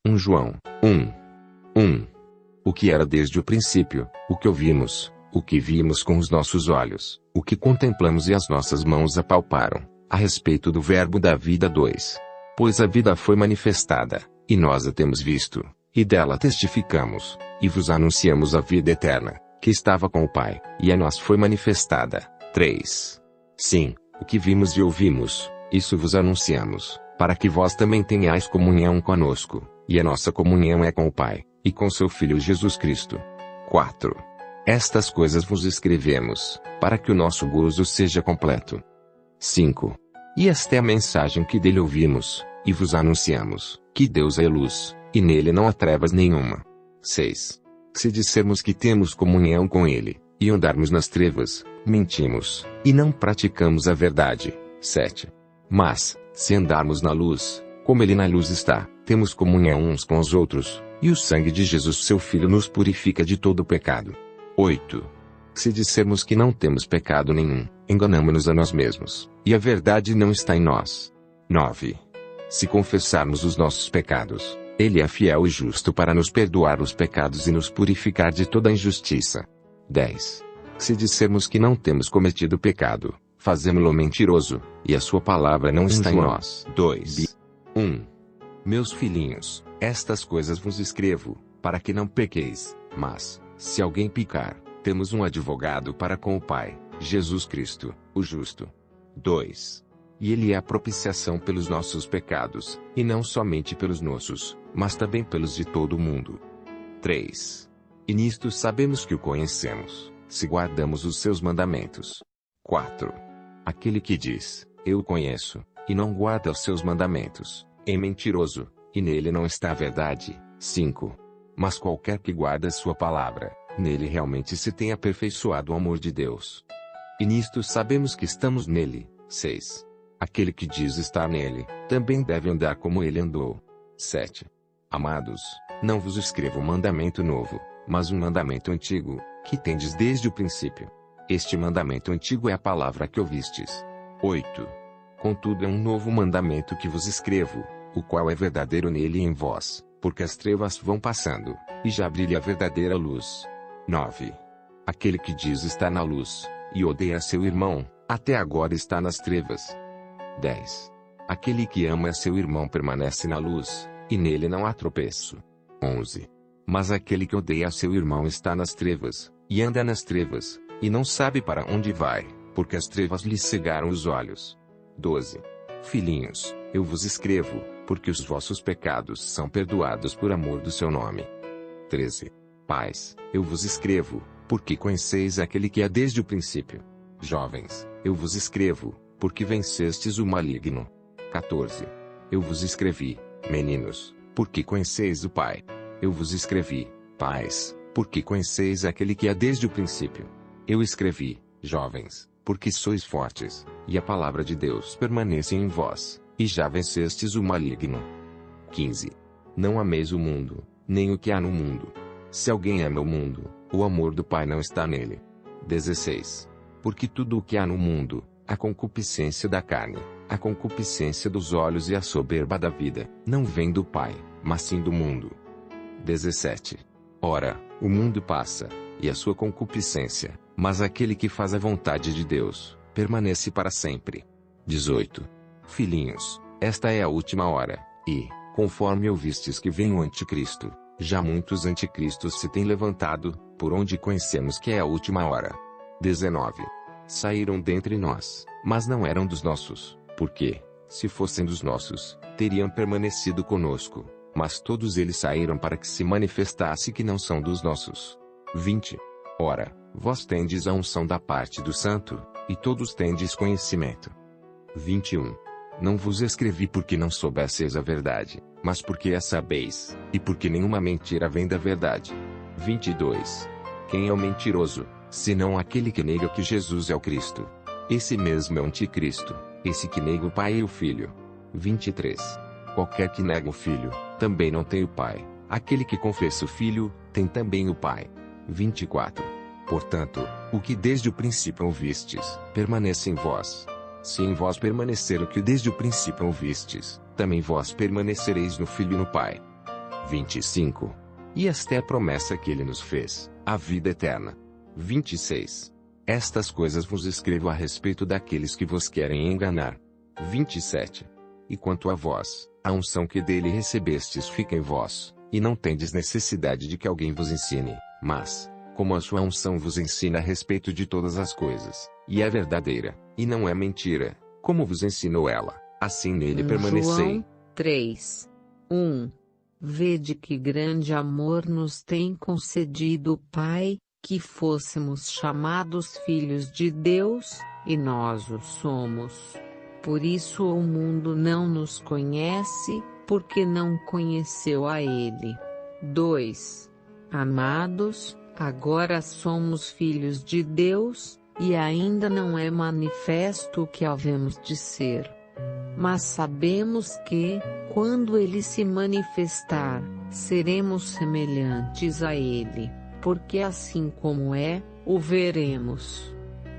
1 João 1. 1. O que era desde o princípio, o que ouvimos, o que vimos com os nossos olhos, o que contemplamos e as nossas mãos apalparam, a respeito do verbo da vida. 2. Pois a vida foi manifestada, e nós a temos visto, e dela testificamos, e vos anunciamos a vida eterna, que estava com o Pai, e a nós foi manifestada. 3. Sim, o que vimos e ouvimos, isso vos anunciamos, para que vós também tenhais comunhão conosco, e a nossa comunhão é com o Pai, e com seu Filho Jesus Cristo. 4. Estas coisas vos escrevemos, para que o nosso gozo seja completo. 5. E esta é a mensagem que dele ouvimos, e vos anunciamos, que Deus é luz, e nele não há trevas nenhuma. 6. Se dissermos que temos comunhão com ele, e andarmos nas trevas, mentimos, e não praticamos a verdade. 7. Mas, se andarmos na luz, como ele na luz está, temos comunhão uns com os outros, e o sangue de Jesus seu Filho nos purifica de todo pecado. 8. Se dissermos que não temos pecado nenhum, enganamo-nos a nós mesmos, e a verdade não está em nós. 9. Se confessarmos os nossos pecados, ele é fiel e justo para nos perdoar os pecados e nos purificar de toda injustiça. 10. Se dissermos que não temos cometido pecado, fazemo-lo mentiroso, e a sua palavra não está em nós. 2. 1. Meus filhinhos, estas coisas vos escrevo, para que não pequeis, mas, se alguém pecar, temos um advogado para com o Pai, Jesus Cristo, o justo. 2. E ele é a propiciação pelos nossos pecados, e não somente pelos nossos, mas também pelos de todo o mundo. 3. E nisto sabemos que o conhecemos, se guardamos os seus mandamentos. 4. Aquele que diz, eu o conheço, e não guarda os seus mandamentos, é mentiroso, e nele não está a verdade. 5. Mas qualquer que guarda sua palavra, nele realmente se tem aperfeiçoado o amor de Deus. E nisto sabemos que estamos nele. 6. Aquele que diz estar nele, também deve andar como ele andou. 7. Amados, não vos escrevo um mandamento novo, mas um mandamento antigo, que tendes desde o princípio. Este mandamento antigo é a palavra que ouvistes. 8. Contudo é um novo mandamento que vos escrevo, o qual é verdadeiro nele e em vós, porque as trevas vão passando, e já brilha a verdadeira luz. 9. Aquele que diz estar na luz, e odeia seu irmão, até agora está nas trevas. 10. Aquele que ama seu irmão permanece na luz, e nele não há tropeço. 11. Mas aquele que odeia seu irmão está nas trevas, e anda nas trevas, e não sabe para onde vai, porque as trevas lhe cegaram os olhos. 12. Filhinhos, eu vos escrevo, porque os vossos pecados são perdoados por amor do seu nome. 13. Pais, eu vos escrevo, porque conheceis aquele que é desde o princípio. Jovens, eu vos escrevo, porque vencestes o maligno. 14. Eu vos escrevi, meninos, porque conheceis o Pai. Eu vos escrevi, pais, porque conheceis aquele que é desde o princípio. Eu escrevi, jovens, porque sois fortes, e a palavra de Deus permanece em vós, e já vencestes o maligno. 15. Não ameis o mundo, nem o que há no mundo. Se alguém ama o mundo, o amor do Pai não está nele. 16. Porque tudo o que há no mundo, a concupiscência da carne, a concupiscência dos olhos e a soberba da vida, não vem do Pai, mas sim do mundo. 17. Ora, o mundo passa, e a sua concupiscência, mas aquele que faz a vontade de Deus, permanece para sempre. 18. Filhinhos, esta é a última hora, e, conforme ouvistes que vem o anticristo, já muitos anticristos se têm levantado, por onde conhecemos que é a última hora. 19. Saíram dentre nós, mas não eram dos nossos, porque, se fossem dos nossos, teriam permanecido conosco, mas todos eles saíram para que se manifestasse que não são dos nossos. 20. Ora, vós tendes a unção da parte do Santo, e todos tendes conhecimento. 21. Não vos escrevi porque não soubesseis a verdade, mas porque a sabeis, e porque nenhuma mentira vem da verdade. 22. Quem é o mentiroso, senão aquele que nega que Jesus é o Cristo? Esse mesmo é o anticristo, esse que nega o Pai e o Filho. 23. Qualquer que nega o Filho, também não tem o Pai. Aquele que confessa o Filho, tem também o Pai. 24. Portanto, o que desde o princípio ouvistes, permanece em vós. Se em vós permanecer o que desde o princípio ouvistes, também vós permanecereis no Filho e no Pai. 25. E esta é a promessa que ele nos fez, a vida eterna. 26. Estas coisas vos escrevo a respeito daqueles que vos querem enganar. 27. E quanto a vós, a unção que dele recebestes fica em vós, e não tendes necessidade de que alguém vos ensine, mas, como a sua unção vos ensina a respeito de todas as coisas, e é verdadeira, e não é mentira, como vos ensinou ela, assim nele permanecei. João 3. 1. Vede que grande amor nos tem concedido o Pai, que fôssemos chamados filhos de Deus, e nós o somos. Por isso o mundo não nos conhece, porque não conheceu a Ele. 2. Amados, agora somos filhos de Deus, e ainda não é manifesto o que havemos de ser. Mas sabemos que, quando Ele se manifestar, seremos semelhantes a Ele, porque assim como é, o veremos.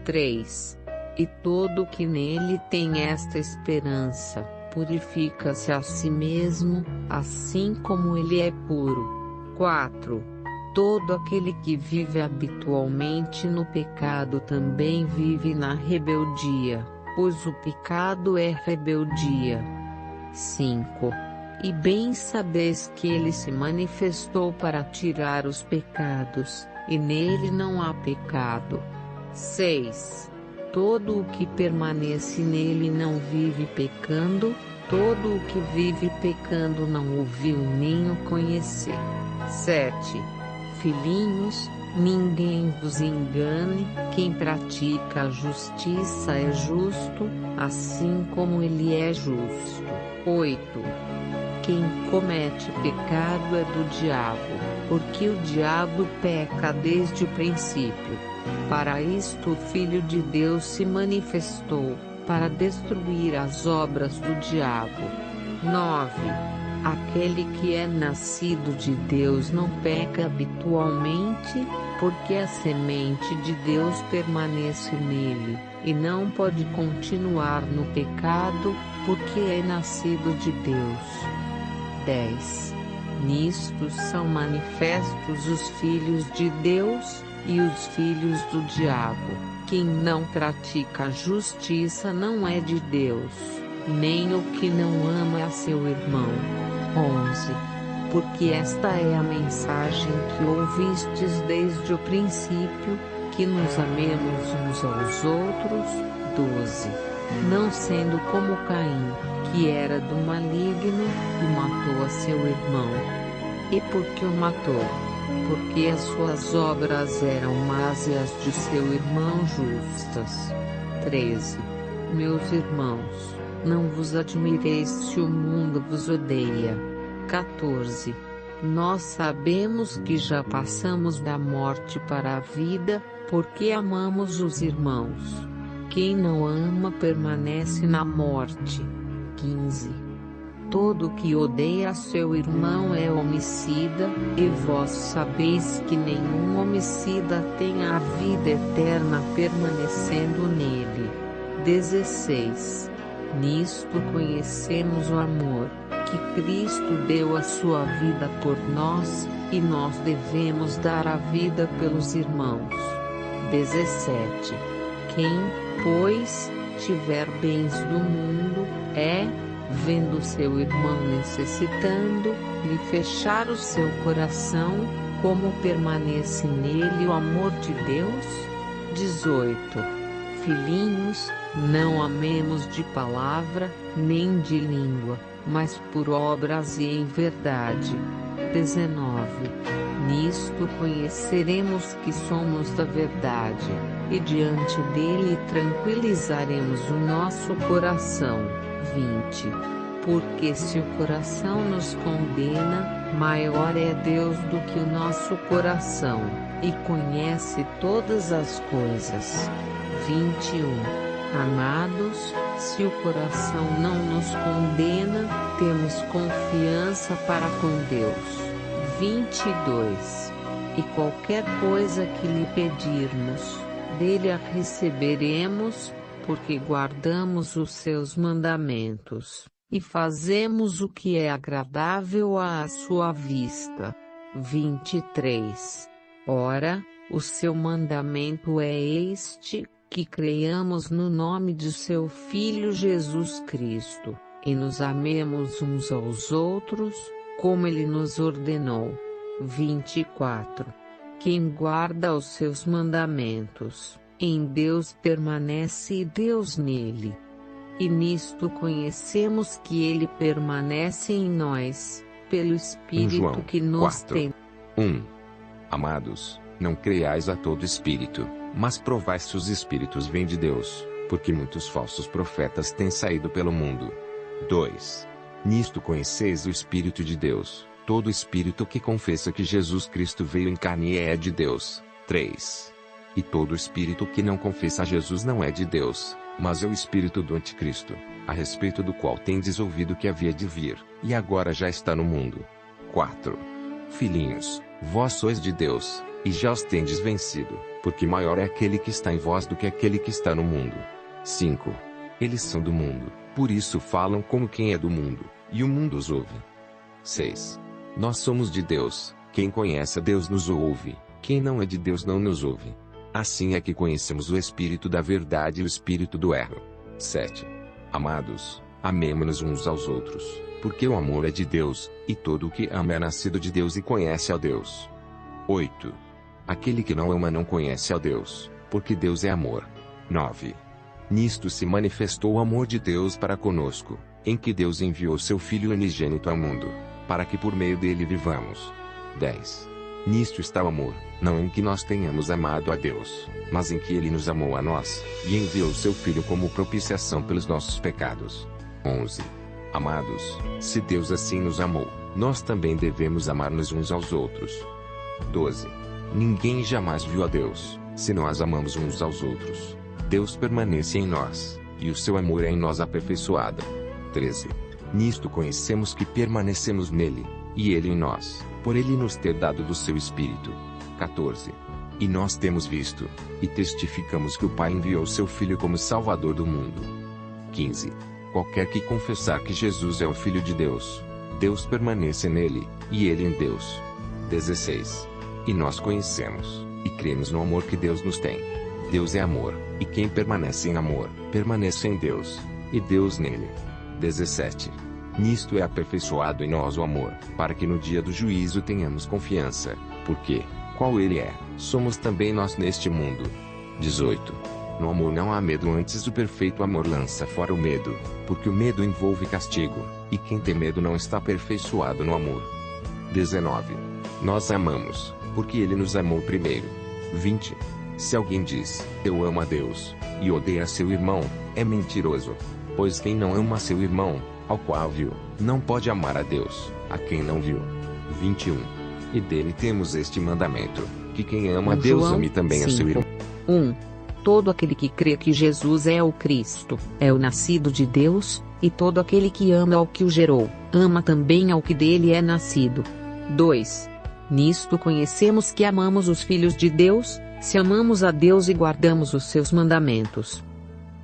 3. E todo que nele tem esta esperança, purifica-se a si mesmo, assim como ele é puro. 4. Todo aquele que vive habitualmente no pecado também vive na rebeldia, pois o pecado é rebeldia. 5. E bem sabeis que ele se manifestou para tirar os pecados, e nele não há pecado. 6. Todo o que permanece nele não vive pecando, todo o que vive pecando não o viu nem o conheceu. 7. Filhinhos, ninguém vos engane, quem pratica a justiça é justo, assim como ele é justo. 8. Quem comete pecado é do diabo, porque o diabo peca desde o princípio. Para isto o Filho de Deus se manifestou, para destruir as obras do diabo. 9. Aquele que é nascido de Deus não peca habitualmente, porque a semente de Deus permanece nele, e não pode continuar no pecado, porque é nascido de Deus. 10. Nisto são manifestos os filhos de Deus, e os filhos do diabo. Quem não pratica a justiça não é de Deus, nem o que não ama a seu irmão. 11. Porque esta é a mensagem que ouvistes desde o princípio, que nos amemos uns aos outros. 12. Não sendo como Caim, que era do maligno, e matou a seu irmão. E por que o matou? Porque as suas obras eram más e as de seu irmão justas. 13. Meus irmãos, não vos admireis se o mundo vos odeia. 14. Nós sabemos que já passamos da morte para a vida, porque amamos os irmãos. Quem não ama permanece na morte. 15. Todo que odeia seu irmão é homicida, e vós sabeis que nenhum homicida tem a vida eterna permanecendo nele. 16. Nisto conhecemos o amor, que Cristo deu a sua vida por nós, e nós devemos dar a vida pelos irmãos. 17. Quem, pois, tiver bens do mundo, vendo seu irmão necessitando, lhe fechar o seu coração, como permanece nele o amor de Deus? 18. Filhinhos, não amemos de palavra, nem de língua, mas por obras e em verdade. 19. Nisto conheceremos que somos da verdade, e diante dele tranquilizaremos o nosso coração. 20. Porque se o coração nos condena, maior é Deus do que o nosso coração, e conhece todas as coisas. 21. Amados, se o coração não nos condena, temos confiança para com Deus. 22. E qualquer coisa que lhe pedirmos, dele a receberemos, porque guardamos os seus mandamentos. e fazemos o que é agradável à sua vista. 23. Ora, o seu mandamento é este, que creiamos no nome de seu Filho Jesus Cristo, e nos amemos uns aos outros, como ele nos ordenou. 24. Quem guarda os seus mandamentos, em Deus permanece e Deus nele. E nisto conhecemos que ele permanece em nós, pelo Espírito João que nos 4. tem. 1. Amados, não creiais a todo espírito, mas provai se os espíritos vêm de Deus, porque muitos falsos profetas têm saído pelo mundo. 2. Nisto conheceis o Espírito de Deus, todo espírito que confessa que Jesus Cristo veio em carne é de Deus. 3. E todo espírito que não confessa a Jesus não é de Deus, mas é o espírito do anticristo, a respeito do qual tendes ouvido que havia de vir, e agora já está no mundo. 4. Filhinhos, vós sois de Deus, e já os tendes vencido, porque maior é aquele que está em vós do que aquele que está no mundo. 5. Eles são do mundo, por isso falam como quem é do mundo, e o mundo os ouve. 6. Nós somos de Deus, quem conhece a Deus nos ouve, quem não é de Deus não nos ouve. Assim é que conhecemos o espírito da verdade e o espírito do erro. 7. Amados, amemo-nos uns aos outros, porque o amor é de Deus, e todo o que ama é nascido de Deus e conhece a Deus. 8. Aquele que não ama não conhece a Deus, porque Deus é amor. 9. Nisto se manifestou o amor de Deus para conosco, em que Deus enviou seu Filho unigênito ao mundo, para que por meio dele vivamos. 10. Nisto está o amor, não em que nós tenhamos amado a Deus, mas em que ele nos amou a nós, e enviou seu Filho como propiciação pelos nossos pecados. 11. Amados, se Deus assim nos amou, nós também devemos amar-nos uns aos outros. 12. Ninguém jamais viu a Deus, se nós amamos uns aos outros. Deus permanece em nós, e o seu amor é em nós aperfeiçoado. 13. Nisto conhecemos que permanecemos nele, e ele em nós, por ele nos ter dado do seu Espírito. 14. E nós temos visto, e testificamos que o Pai enviou seu Filho como Salvador do mundo. 15. Qualquer que confessar que Jesus é o Filho de Deus, Deus permanece nele, e ele em Deus. 16. E nós conhecemos, e cremos no amor que Deus nos tem. Deus é amor, e quem permanece em amor, permanece em Deus, e Deus nele. 17. Nisto é aperfeiçoado em nós o amor, para que no dia do juízo tenhamos confiança, porque, qual ele é, somos também nós neste mundo. 18. No amor não há medo, antes o perfeito amor lança fora o medo, porque o medo envolve castigo, e quem tem medo não está aperfeiçoado no amor. 19. Nós amamos, porque ele nos amou primeiro. 20. Se alguém diz, eu amo a Deus, e odeia seu irmão, é mentiroso. Pois quem não ama seu irmão, ao qual viu, não pode amar a Deus, a quem não viu. 21. E dele temos este mandamento, que quem ama a Deus João ame também a seu 5. irmão. 1. Todo aquele que crê que Jesus é o Cristo, é o nascido de Deus, e todo aquele que ama ao que o gerou, ama também ao que dele é nascido. 2. Nisto conhecemos que amamos os filhos de Deus, se amamos a Deus e guardamos os seus mandamentos.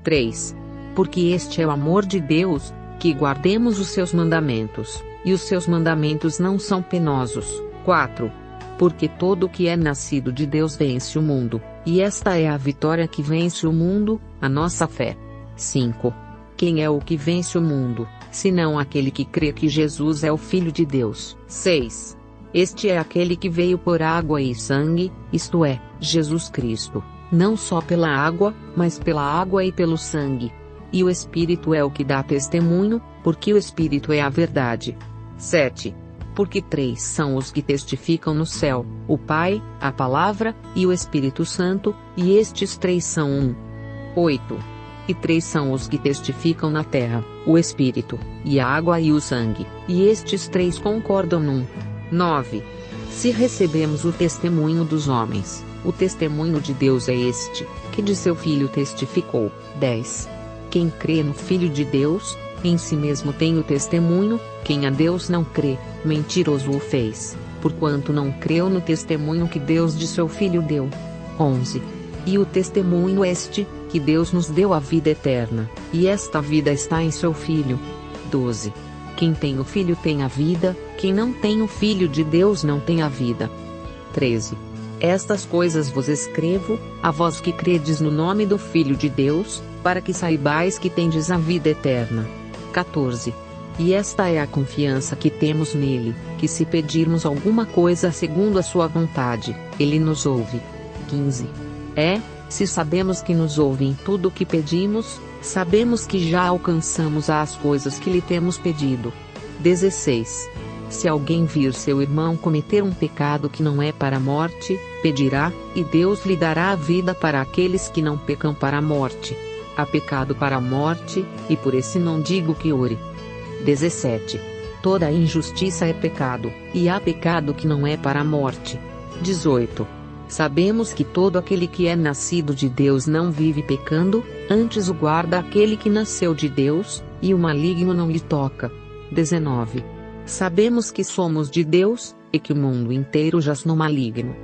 3. Porque este é o amor de Deus, que guardemos os seus mandamentos, e os seus mandamentos não são penosos. 4. Porque todo o que é nascido de Deus vence o mundo, e esta é a vitória que vence o mundo, a nossa fé. 5. Quem é o que vence o mundo, senão aquele que crê que Jesus é o Filho de Deus? 6. Este é aquele que veio por água e sangue, isto é, Jesus Cristo, não só pela água, mas pela água e pelo sangue. E o Espírito é o que dá testemunho, porque o Espírito é a verdade. 7. Porque 3 são os que testificam no céu, o Pai, a Palavra, e o Espírito Santo, e estes 3 são um. 8. E 3 são os que testificam na terra, o Espírito, e a água e o sangue, e estes 3 concordam num. 9. Se recebemos o testemunho dos homens, o testemunho de Deus é este, que de seu Filho testificou. 10. Quem crê no Filho de Deus, em si mesmo tem o testemunho, quem a Deus não crê, mentiroso o fez, porquanto não creu no testemunho que Deus de seu Filho deu. 11. E o testemunho este, que Deus nos deu a vida eterna, e esta vida está em seu Filho. 12. Quem tem o Filho tem a vida, quem não tem o Filho de Deus não tem a vida. 13. Estas coisas vos escrevo, a vós que credes no nome do Filho de Deus, para que saibais que tendes a vida eterna. 14. E esta é a confiança que temos nele, que se pedirmos alguma coisa segundo a sua vontade, ele nos ouve. 15. Se sabemos que nos ouve em tudo o que pedimos, sabemos que já alcançamos as coisas que lhe temos pedido. 16. Se alguém vir seu irmão cometer um pecado que não é para a morte, pedirá, e Deus lhe dará a vida para aqueles que não pecam para a morte. Há pecado para a morte, e por esse não digo que ore. 17. Toda injustiça é pecado, e há pecado que não é para a morte. 18. Sabemos que todo aquele que é nascido de Deus não vive pecando, antes o guarda aquele que nasceu de Deus, e o maligno não lhe toca. 19. Sabemos que somos de Deus, e que o mundo inteiro jaz no maligno.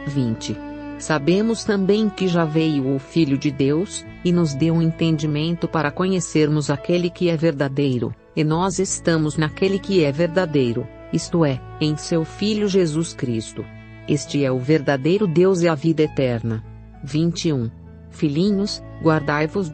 20. Sabemos também que já veio o Filho de Deus, e nos deu um entendimento para conhecermos aquele que é verdadeiro, e nós estamos naquele que é verdadeiro, isto é, em seu Filho Jesus Cristo. Este é o verdadeiro Deus e a vida eterna. 21. Filhinhos, guardai-vos